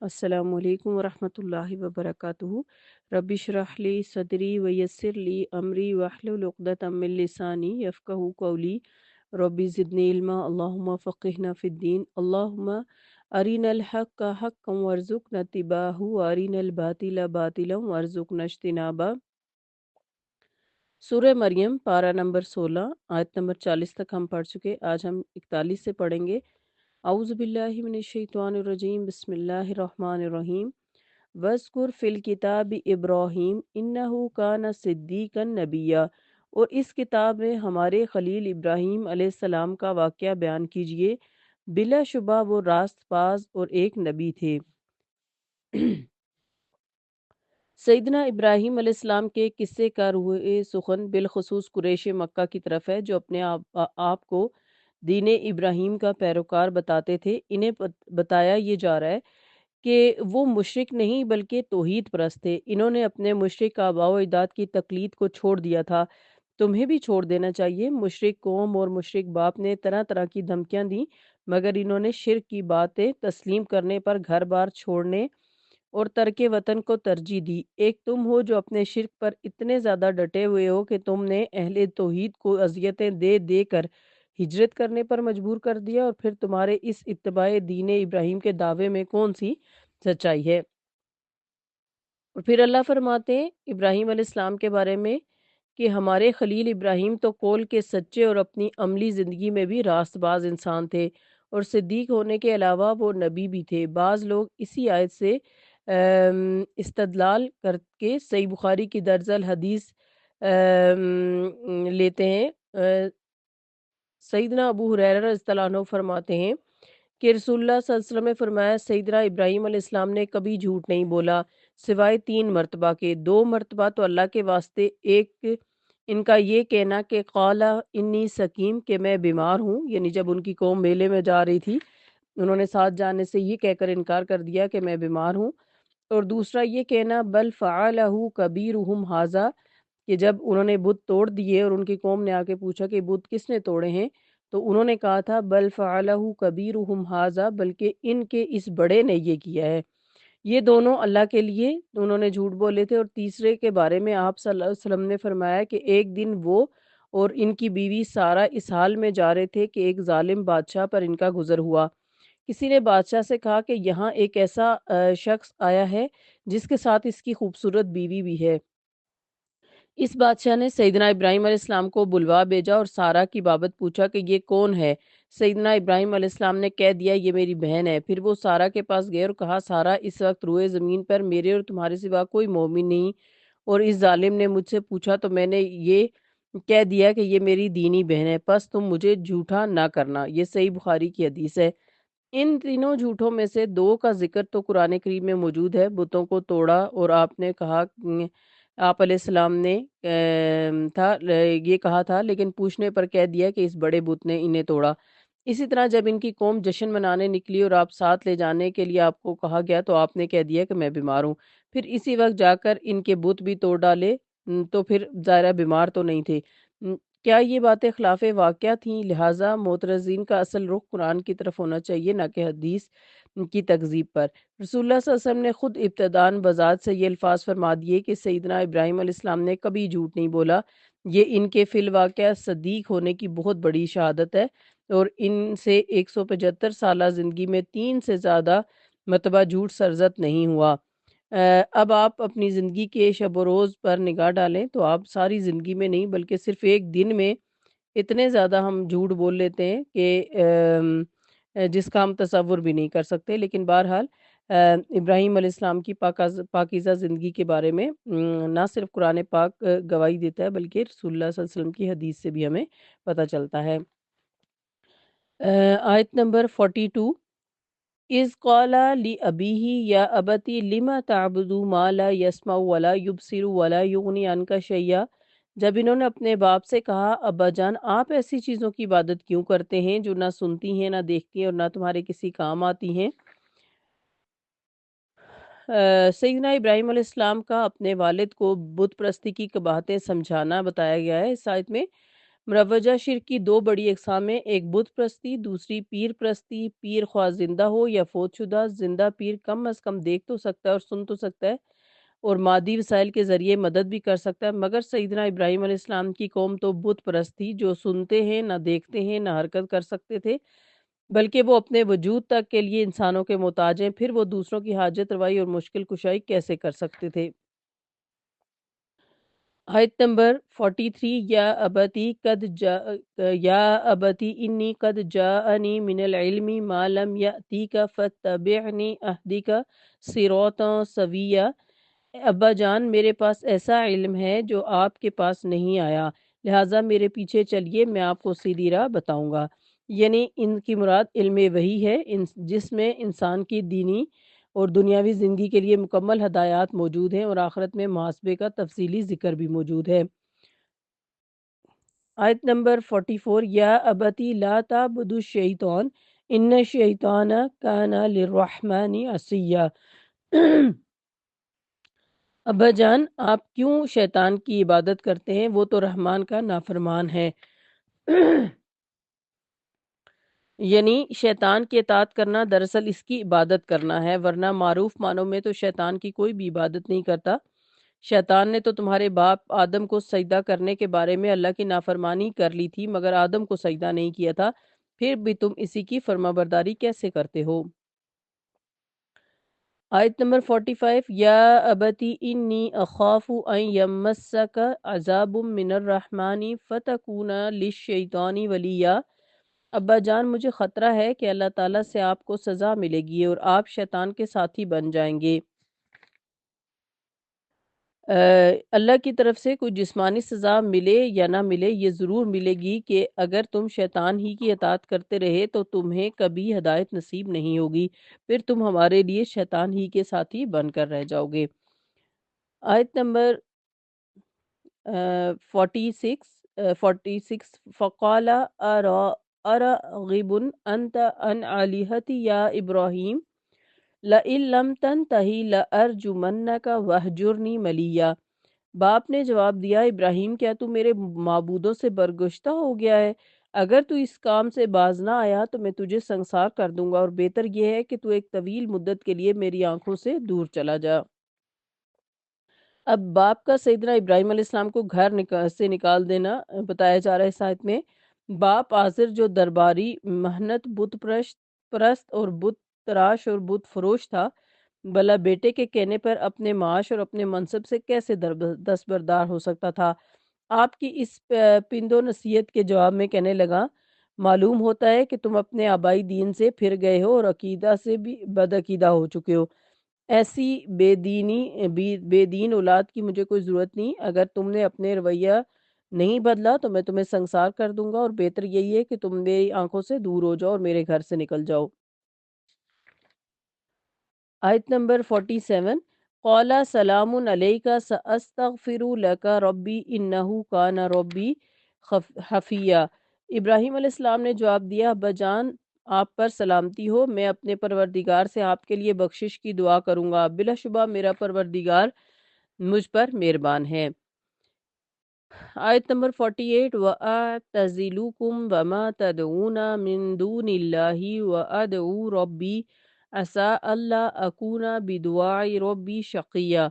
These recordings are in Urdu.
السلام علیکم ورحمۃ اللہ وبرکاتہ۔ رب اشرح لی صدری ویسر لی امری واحلل عقدۃ من لسانی یفقہوا قولی۔ رب زدنی علما، اللہم فقہنا فی الدین، اللہم ارنا الحق حقا وارزقنا اتباعہ وارنا الباطل باطلا وارزقنا اجتنابہ۔ سورہ مریم پارہ نمبر 16 آیت نمبر 40 تک ہم پڑھ چکے، آج ہم 41 سے پڑھیں گے۔ اعوذ باللہ من الشیطان الرجیم، بسم اللہ الرحمن الرحیم۔ وَاذْكُرْ فِي الْكِتَابِ ابراہیم اِنَّهُ كَانَ صِدِّيقًا نَبِيًّا، اور اس کتاب میں ہمارے خلیل ابراہیم علیہ السلام کا واقعہ بیان کیجئے، بلا شبہ وہ راست باز اور ایک نبی تھے۔ سیدنا ابراہیم علیہ السلام کے قصے کا روح سخن بالخصوص قریش مکہ کی طرف ہے، جو اپنے آپ کو دین ابراہیم کا پیروکار بتاتے تھے۔ انہیں بتایا یہ جا رہا ہے کہ وہ مشرک نہیں بلکہ توحید پرست تھے۔ انہوں نے اپنے مشرک آباء و اجداد کی تقلید کو چھوڑ دیا تھا، تمہیں بھی چھوڑ دینا چاہیے۔ مشرک قوم اور مشرک باپ نے طرح طرح کی دھمکیاں دیں، مگر انہوں نے شرک کی باتیں تسلیم کرنے پر گھر بار چھوڑنے اور ترک وطن کو ترجیح دی۔ ایک تم ہو جو اپنے شرک پر اتنے زیادہ ڈٹے ہوئے ہو کہ تم نے اہل توحید کو اذیتیں دے دے کر ہجرت کرنے پر مجبور کر دیا، اور پھر تمہارے اس اتباع دین ابراہیم کے دعوے میں کون سی سچائی ہے؟ اور پھر اللہ فرماتے ہیں ابراہیم علیہ السلام کے بارے میں کہ ہمارے خلیل ابراہیم تو قول کے سچے اور اپنی عملی زندگی میں بھی راست باز انسان تھے، اور صدیق ہونے کے علاوہ وہ نبی بھی تھے۔ بعض لوگ اسی آیت سے استدلال کر کے صحیح بخاری کی درج الحدیث لیتے ہیں۔ سیدنا ابو ہریرہ رضی اللہ عنہ فرماتے ہیں کہ رسول اللہ صلی اللہ علیہ وسلم نے فرمایا، سیدنا ابراہیم علیہ السلام نے کبھی جھوٹ نہیں بولا سوائے 3 مرتبہ کے۔ 2 مرتبہ تو اللہ کے واسطے، ایک ان کا یہ کہنا کہ قال انی سقیم، کہ میں بیمار ہوں، یعنی جب ان کی قوم میلے میں جا رہی تھی انہوں نے ساتھ جانے سے یہ کہہ کر انکار کر دیا کہ میں بیمار ہوں۔ اور دوسرا یہ کہنا بل فعلہ کبیرہم ھذا، کہ جب انہوں نے بت توڑ دیے اور ان کی قوم نے آ کے پوچھا کہ بت کس نے توڑے ہیں، تو انہوں نے کہا تھا بل فعلہ کبیرہم ھذا، بلکہ ان کے اس بڑے نے یہ کیا ہے۔ یہ دونوں اللہ کے لیے انہوں نے جھوٹ بولے تھے۔ اور تیسرے کے بارے میں آپ صلی اللہ علیہ وسلم نے فرمایا کہ ایک دن وہ اور ان کی بیوی سارہ اس حال میں جا رہے تھے کہ ایک ظالم بادشاہ پر ان کا گزر ہوا۔ کسی نے بادشاہ سے کہا کہ یہاں ایک ایسا شخص آیا ہے جس کے ساتھ اس کی خوبصورت بیوی بھی ہے۔ اس بادشاہ نے سیدنا ابراہیم علیہ السلام کو بلوا بھیجا اور سارہ کی بابت پوچھا کہ یہ کون ہے؟ سیدنا ابراہیم علیہ السلام نے کہہ دیا یہ میری بہن ہے۔ پھر وہ سارہ کے پاس گئے اور کہا سارہ، اس وقت روئے زمین پر میرے اور تمہارے سوا کوئی مومن نہیں، اور اس ظالم نے مجھ سے پوچھا تو میں نے یہ کہہ دیا کہ یہ میری دینی بہن ہے، پس تم مجھے جھوٹا نہ کرنا۔ یہ صحیح بخاری کی حدیث ہے۔ ان تینوں جھوٹوں میں سے 2 کا ذکر تو قرآن کریم میں موجود ہے۔ بتوں کو توڑا، اور آپ نے کہا، آپ علیہ السلام نے یہ کہا تھا، لیکن پوچھنے پر کہہ دیا کہ اس بڑے بت نے انہیں توڑا۔ اسی طرح جب ان کی قوم جشن منانے نکلی اور آپ ساتھ لے جانے کے لیے آپ کو کہا گیا تو آپ نے کہہ دیا کہ میں بیمار ہوں۔ پھر اسی وقت جا کر ان کے بت بھی توڑ ڈالے، تو پھر ظاہرہ بیمار تو نہیں تھے۔ کیا یہ باتیں خلاف واقعہ تھیں؟ لہٰذا معترضین کا اصل رخ قرآن کی طرف ہونا چاہیے، نہ کہ حدیث کی تکذیب پر۔ رسول اللہ صلی اللہ علیہ وسلم نے خود ابتداً بذات سے یہ الفاظ فرما دیے کہ سیدنا ابراہیم علیہ السلام نے کبھی جھوٹ نہیں بولا۔ یہ ان کے فی الواقعہ صدیق ہونے کی بہت بڑی شہادت ہے، اور ان سے 175 سالہ زندگی میں 3 سے زیادہ مرتبہ جھوٹ سرزد نہیں ہوا۔ اب آپ اپنی زندگی کے شب و روز پر نگاہ ڈالیں تو آپ ساری زندگی میں نہیں بلکہ صرف ایک دن میں اتنے زیادہ ہم جھوٹ بول لیتے ہیں کہ جس کا ہم تصور بھی نہیں کر سکتے۔ لیکن بہرحال ابراہیم علیہ السلام کی پاکیزہ زندگی کے بارے میں نہ صرف قرآن پاک گواہی دیتا ہے بلکہ رسول اللہ صلی اللہ علیہ وسلم کی حدیث سے بھی ہمیں پتہ چلتا ہے۔ آیت نمبر 42، اذ قال لأبیہ یا ابتی لم تعبد ما لا يسمع ولا يبصر ولا یغنی عنک شیئا، جب انہوں نے اپنے باپ سے کہا ابا جان آپ ایسی چیزوں کی عبادت کیوں کرتے ہیں جو نہ سنتی ہیں، نہ دیکھتی ہیں، اور نہ تمہارے کسی کام آتی ہیں۔ سیدنا ابراہیم علیہ السلام کا اپنے والد کو بت پرستی کی قباحتیں سمجھانا بتایا گیا ہے اس آیت میں۔ مروجہ شرک کی دو بڑی اقسام ہیں، ایک بت پرستی، دوسری پیر پرستی۔ پیر خواہ زندہ ہو یا فوت شدہ، زندہ پیر کم از کم دیکھ تو سکتا ہے اور سن تو سکتا ہے اور مادی وسائل کے ذریعے مدد بھی کر سکتا ہے، مگر سیدنا ابراہیم علیہ السلام کی قوم تو بت پرست تھی، جو سنتے ہیں نہ دیکھتے ہیں نہ حرکت کر سکتے تھے، بلکہ وہ اپنے وجود تک کے لیے انسانوں کے محتاج ہیں، پھر وہ دوسروں کی حاجت روائی اور مشکل کشائی کیسے کر سکتے تھے؟ آیت نمبر 43، یا ابتی انی قد جاءنی من العلم ما لم یأتیک فاتبعنی اہدک صراطا سویا۔ ابا جان، میرے پاس ایسا علم ہے جو آپ کے پاس نہیں آیا، لہٰذا میرے پیچھے چلیے، میں آپ کو سیدھی راہ بتاؤں گا۔ یعنی ان کی مراد علم وحی ہے، جس میں انسان کی دینی اور دنیاوی زندگی کے لیے مکمل ہدایات موجود ہیں اور آخرت میں محاسبے کا تفصیلی ذکر بھی موجود ہے۔ آیت نمبر 44، یا ابتی لا تعبد الشیطان ان الشیطان کان للرحمن عصیا۔ ابا جان، آپ کیوں شیطان کی عبادت کرتے ہیں؟ وہ تو رحمان کا نافرمان ہے۔ یعنی شیطان کی اطاعت کرنا دراصل اس کی عبادت کرنا ہے، ورنہ معروف معنوں میں تو شیطان کی کوئی بھی عبادت نہیں کرتا۔ شیطان نے تو تمہارے باپ آدم کو سجدہ کرنے کے بارے میں اللہ کی نافرمانی کر لی تھی، مگر آدم کو سجدہ نہیں کیا تھا، پھر بھی تم اسی کی فرمانبرداری کیسے کرتے ہو؟ آیت نمبر 45، یا ابتی انی اخاف ان یمسک عذاب من الرحمن فتکون للشیطان ولیا۔ ابا جان، مجھے خطرہ ہے کہ اللہ تعالیٰ سے آپ کو سزا ملے گی اور آپ شیطان کے ساتھی بن جائیں گے۔ اللہ کی طرف سے کوئی جسمانی سزا ملے یا نہ ملے، یہ ضرور ملے گی کہ اگر تم شیطان ہی کی اطاعت کرتے رہے تو تمہیں کبھی ہدایت نصیب نہیں ہوگی، پھر تم ہمارے لیے شیطان ہی کے ساتھی بن کر رہ جاؤ گے۔ آیت نمبر 46، فقال ارغب انت عن آلہتی یا ابراہیم لئن لم تنتہی لارجمنک وہجرنی ملیا۔ باپ نے جواب دیا، ابراہیم، کیا تو میرے معبودوں سے برگشتہ ہو گیا ہے؟ اگر تو اس کام سے باز نہ آیا تو میں تجھے سنسار کر دوں گا، اور بہتر یہ ہے کہ تو ایک طویل مدت کے لیے میری آنکھوں سے دور چلا جا۔ اب باپ کا سیدنا ابراہیم علیہ السلام کو گھر سے نکال دینا بتایا جا رہا ہے اس آیت میں۔ باپ آزر جو درباری محنت بت پرست اور بت تراش اور بت فروش تھا، بھلا بیٹے کے کہنے پر اپنے معاش اور اپنے منصب سے کیسے دستبردار ہو سکتا تھا؟ آپ کی اس پند و نصیحت کے جواب میں کہنے لگا، معلوم ہوتا ہے کہ تم اپنے آبائی دین سے پھر گئے ہو اور عقیدہ سے بھی بد عقیدہ ہو چکے ہو۔ ایسی بے دین اولاد کی مجھے کوئی ضرورت نہیں۔ اگر تم نے اپنے رویہ نہیں بدلا تو میں تمہیں سنسار کر دوں گا، اور بہتر یہی ہے کہ تم میری آنکھوں سے دور ہو جاؤ اور میرے گھر سے نکل جاؤ۔ آیت نمبر 47، قال سلام علیک ساستغفر لک ربی انہ کان ربی حفیا۔ ابراہیم علیہ السلام نے جواب دیا، ابا جان، آپ پر سلامتی ہو، میں اپنے پروردگار سے آپ کے لیے بخشش کی دعا کروں گا، بلا شبہ میرا پروردگار مجھ پر مہربان ہے۔ آیت نمبر 48، وَأَعْتَزِلُكُمْ وَمَا تَدْعُونَ مِن دُونِ اللَّهِ وَأَدْعُو رَبِّي عَسَىٰ أَلَّا أَكُونَ بِدُعَاءِ رَبِّي شَقِيًّا۔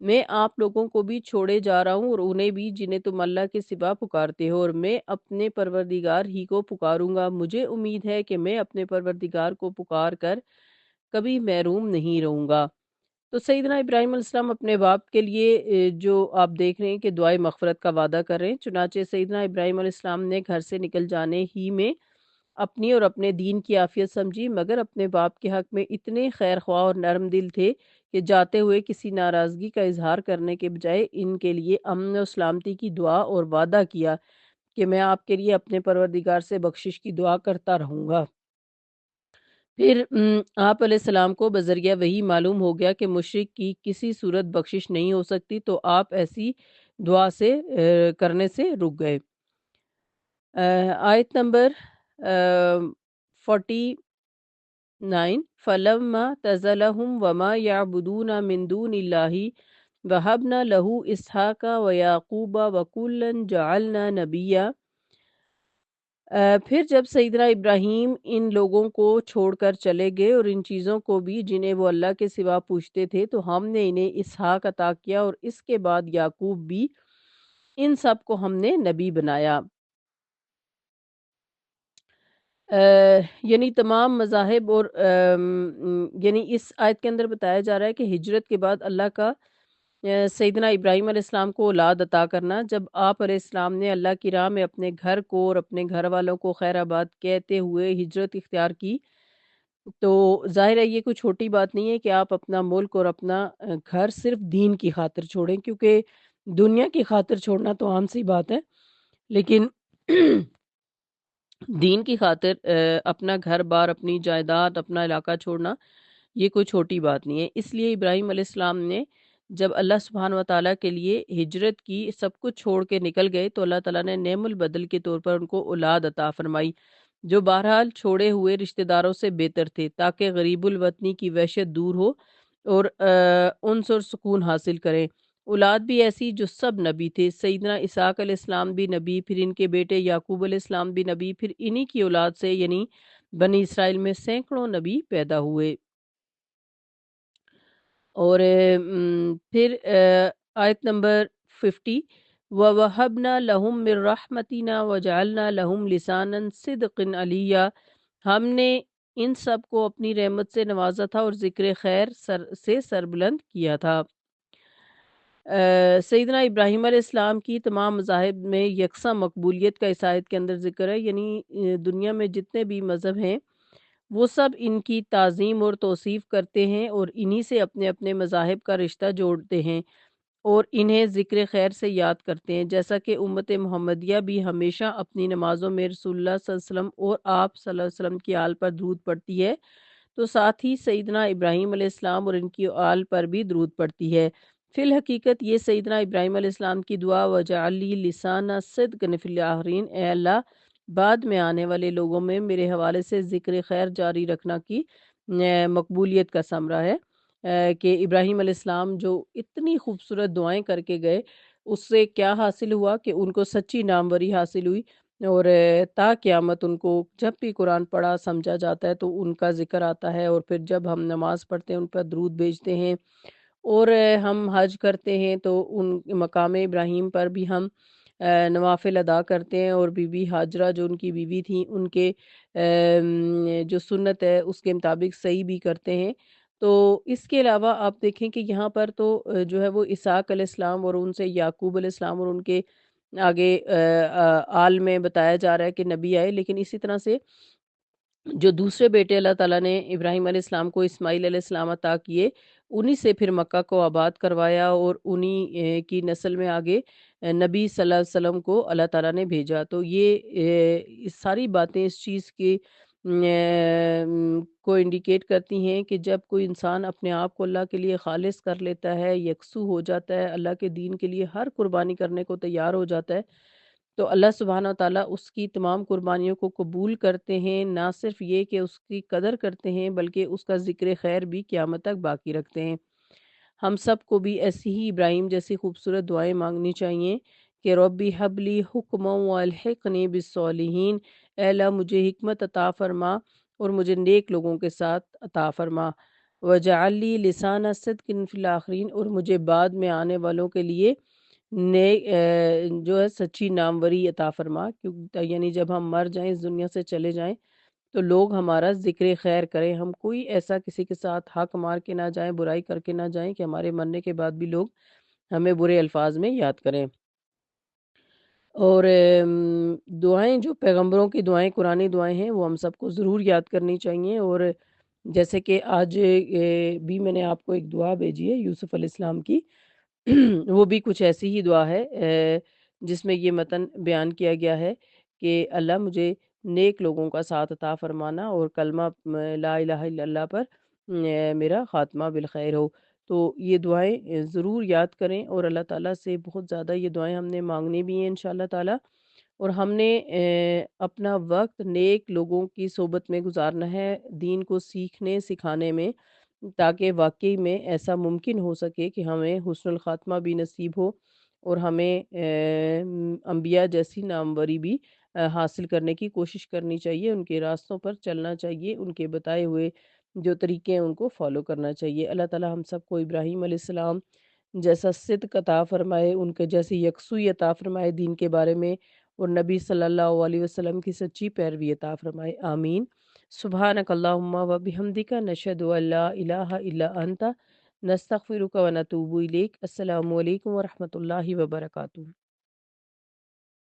میں آپ لوگوں کو بھی چھوڑے جا رہا ہوں اور انہیں بھی جنہیں تم اللہ کے سوا پکارتے ہو، اور میں اپنے پروردگار ہی کو پکاروں گا، مجھے امید ہے کہ میں اپنے پروردگار کو پکار کر کبھی محروم نہیں رہوں گا۔ تو سیدنا ابراہیم علیہ السلام اپنے باپ کے لیے جو آپ دیکھ رہے ہیں کہ دعائے مغفرت کا وعدہ کر رہے ہیں، چنانچہ سیدنا ابراہیم علیہ السلام نے گھر سے نکل جانے ہی میں اپنی اور اپنے دین کی عافیت سمجھی، مگر اپنے باپ کے حق میں اتنے خیر خواہ اور نرم دل تھے کہ جاتے ہوئے کسی ناراضگی کا اظہار کرنے کے بجائے ان کے لیے امن و سلامتی کی دعا اور وعدہ کیا کہ میں آپ کے لیے اپنے پروردگار سے بخشش کی دعا کرتا رہوں گا۔ پھر آپ علیہ السلام کو بذریعہ وحی معلوم ہو گیا کہ مشرک کی کسی صورت بخشش نہیں ہو سکتی، تو آپ ایسی دعا سے کرنے سے رک گئے۔ آیت نمبر 49، فَلَمَّا اعْتَزَلَهُمْ وَمَا يَعْبُدُونَ مِن دُونِ اللَّهِ وَهَبْنَا لَهُ إِسْحَاقَ وَيَعْقُوبَ وَكُلًّا جَعَلْنَا نَبِيًّا۔ پھر جب سیدنا ابراہیم ان لوگوں کو چھوڑ کر چلے گئے اور ان چیزوں کو بھی جنہیں وہ اللہ کے سوا پوچھتے تھے تو ہم نے انہیں اسحاق عطا کیا اور اس کے بعد یعقوب بھی، ان سب کو ہم نے نبی بنایا۔ یعنی تمام مذاہب اور یعنی اس آیت کے اندر بتایا جا رہا ہے کہ ہجرت کے بعد اللہ کا سیدنا ابراہیم علیہ السلام کو اولاد عطا کرنا، جب آپ علیہ السلام نے اللہ کی راہ میں اپنے گھر کو اور اپنے گھر والوں کو خیر آباد کہتے ہوئے ہجرت اختیار کی، تو ظاہر ہے یہ کوئی چھوٹی بات نہیں ہے کہ آپ اپنا ملک اور اپنا گھر صرف دین کی خاطر چھوڑیں، کیونکہ دنیا کی خاطر چھوڑنا تو عام سی بات ہے، لیکن دین کی خاطر اپنا گھر بار، اپنی جائیداد، اپنا علاقہ چھوڑنا یہ کوئی چھوٹی بات نہیں ہے۔ اس لیے ابراہیم علیہ السلام نے جب اللہ سبحانہ و تعالیٰ کے لیے ہجرت کی، سب کچھ چھوڑ کے نکل گئے، تو اللہ تعالیٰ نے نعم البدل کے طور پر ان کو اولاد عطا فرمائی، جو بہرحال چھوڑے ہوئے رشتہ داروں سے بہتر تھے، تاکہ غریب الوطنی کی وحشت دور ہو اور انس اور سکون حاصل کریں۔ اولاد بھی ایسی جو سب نبی تھے، سیدنا اسحاق علیہ السلام بھی نبی، پھر ان کے بیٹے یعقوب علیہ السلام بھی نبی، پھر انہی کی اولاد سے یعنی بنی اسرائیل میں سینکڑوں نبی پیدا ہوئے۔ اور پھر آیت نمبر 50، وَوَهَبْنَا لَهُم مِّن رَّحْمَتِنَا وَجَعَلْنَا لَهُمْ لِسَانًا صِدْقٍ عَلِيًّا، ہم نے ان سب کو اپنی رحمت سے نوازا تھا اور ذکر خیر سے سربلند کیا تھا۔ سیدنا ابراہیم علیہ السلام کی تمام مذاہب میں یکساں مقبولیت کا اس آیت کے اندر ذکر ہے، یعنی دنیا میں جتنے بھی مذہب ہیں وہ سب ان کی تعظیم اور توصیف کرتے ہیں اور انہی سے اپنے اپنے مذاہب کا رشتہ جوڑتے ہیں اور انہیں ذکر خیر سے یاد کرتے ہیں، جیسا کہ امت محمدیہ بھی ہمیشہ اپنی نمازوں میں رسول اللہ صلی اللہ علیہ وسلم اور آپ صلی اللہ علیہ وسلم کی آل پر درود پڑھتی ہے، تو ساتھ ہی سیدنا ابراہیم علیہ السلام اور ان کی آل پر بھی درود پڑتی ہے۔ فی الحقیقت یہ سیدنا ابراہیم علیہ السلام کی دعا وجعل لی لسان صدق فی الاخرین، اے اللہ بعد میں آنے والے لوگوں میں میرے حوالے سے ذکر خیر جاری رکھنا کی مقبولیت کا ثمرہ ہے، کہ ابراہیم علیہ السلام جو اتنی خوبصورت دعائیں کر کے گئے، اس سے کیا حاصل ہوا کہ ان کو سچی ناموری حاصل ہوئی، اور تا قیامت ان کو جب بھی قرآن پڑھا سمجھا جاتا ہے تو ان کا ذکر آتا ہے، اور پھر جب ہم نماز پڑھتے ہیں ان پر درود بھیجتے ہیں، اور ہم حج کرتے ہیں تو ان مقام ابراہیم پر بھی ہم نوافل ادا کرتے ہیں، اور بی بی ہاجرہ جو ان کی بیوی تھیں ان کے جو سنت ہے اس کے مطابق صحیح بھی کرتے ہیں۔ تو اس کے علاوہ آپ دیکھیں کہ یہاں پر تو جو ہے وہ اسحاق علیہ السلام اور ان سے یعقوب علیہ السلام اور ان کے آگے آل میں بتایا جا رہا ہے کہ نبی آئے، لیکن اسی طرح سے جو دوسرے بیٹے اللہ تعالیٰ نے ابراہیم علیہ السلام کو اسماعیل علیہ السلام عطا کیے، انہی سے پھر مکہ کو آباد کروایا اور انہی کی نسل میں آگے نبی صلی اللہ علیہ وسلم کو اللہ تعالیٰ نے بھیجا۔ تو یہ ساری باتیں اس چیز کی کو انڈیکیٹ کرتی ہیں کہ جب کوئی انسان اپنے آپ کو اللہ کے لیے خالص کر لیتا ہے، یکسو ہو جاتا ہے، اللہ کے دین کے لیے ہر قربانی کرنے کو تیار ہو جاتا ہے، تو اللہ سبحانہ وتعالیٰ اس کی تمام قربانیوں کو قبول کرتے ہیں، نہ صرف یہ کہ اس کی قدر کرتے ہیں بلکہ اس کا ذکر خیر بھی قیامت تک باقی رکھتے ہیں۔ ہم سب کو بھی ایسی ہی ابراہیم جیسی خوبصورت دعائیں مانگنی چاہیے کہ ربی حبلی حکم والحقنی بالصالحین، اے اللہ مجھے حکمت عطا فرما اور مجھے نیک لوگوں کے ساتھ عطا فرما، وجعل لی لسان صدق فی الاخرین، اور مجھے بعد میں آنے والوں کے لیے جو ہے سچی ناموری عطا فرما، کیونکہ یعنی جب ہم مر جائیں اس دنیا سے چلے جائیں تو لوگ ہمارا ذکر خیر کریں، ہم کوئی ایسا کسی کے ساتھ حق مار کے نہ جائیں، برائی کر کے نہ جائیں کہ ہمارے مرنے کے بعد بھی لوگ ہمیں برے الفاظ میں یاد کریں۔ اور دعائیں جو پیغمبروں کی دعائیں، قرآنی دعائیں ہیں، وہ ہم سب کو ضرور یاد کرنی چاہیے، اور جیسے کہ آج بھی میں نے آپ کو ایک دعا بھیجی ہے یوسف علیہ السلام کی، وہ بھی کچھ ایسی ہی دعا ہے جس میں یہ متن بیان کیا گیا ہے کہ اللہ مجھے نیک لوگوں کا ساتھ عطا فرمانا اور کلمہ لا الہ الا اللہ پر میرا خاتمہ بالخیر ہو۔ تو یہ دعائیں ضرور یاد کریں، اور اللہ تعالیٰ سے بہت زیادہ یہ دعائیں ہم نے مانگنی بھی ہیں انشاءاللہ تعالیٰ، اور ہم نے اپنا وقت نیک لوگوں کی صحبت میں گزارنا ہے، دین کو سیکھنے سکھانے میں، تاکہ واقعی میں ایسا ممکن ہو سکے کہ ہمیں حسن الخاتمہ بھی نصیب ہو اور ہمیں انبیاء جیسی ناموری بھی حاصل کرنے کی کوشش کرنی چاہیے، ان کے راستوں پر چلنا چاہیے، ان کے بتائے ہوئے جو طریقے ہیں ان کو فالو کرنا چاہیے۔ اللہ تعالی ہم سب کو ابراہیم علیہ السلام جیسا صدق عطا فرمائے، ان کے جیسی یکسوئی عطا فرمائے دین کے بارے میں، اور نبی صلی اللہ علیہ وسلم کی سچی پیروی عطا فرمائے، آمین۔ سبحانک اللہم و بحمدک، نشہد ان لا الہ الا انت، نستغفرک و نتوب الیک۔ السلام علیکم ورحمۃ اللہ وبرکاتہ۔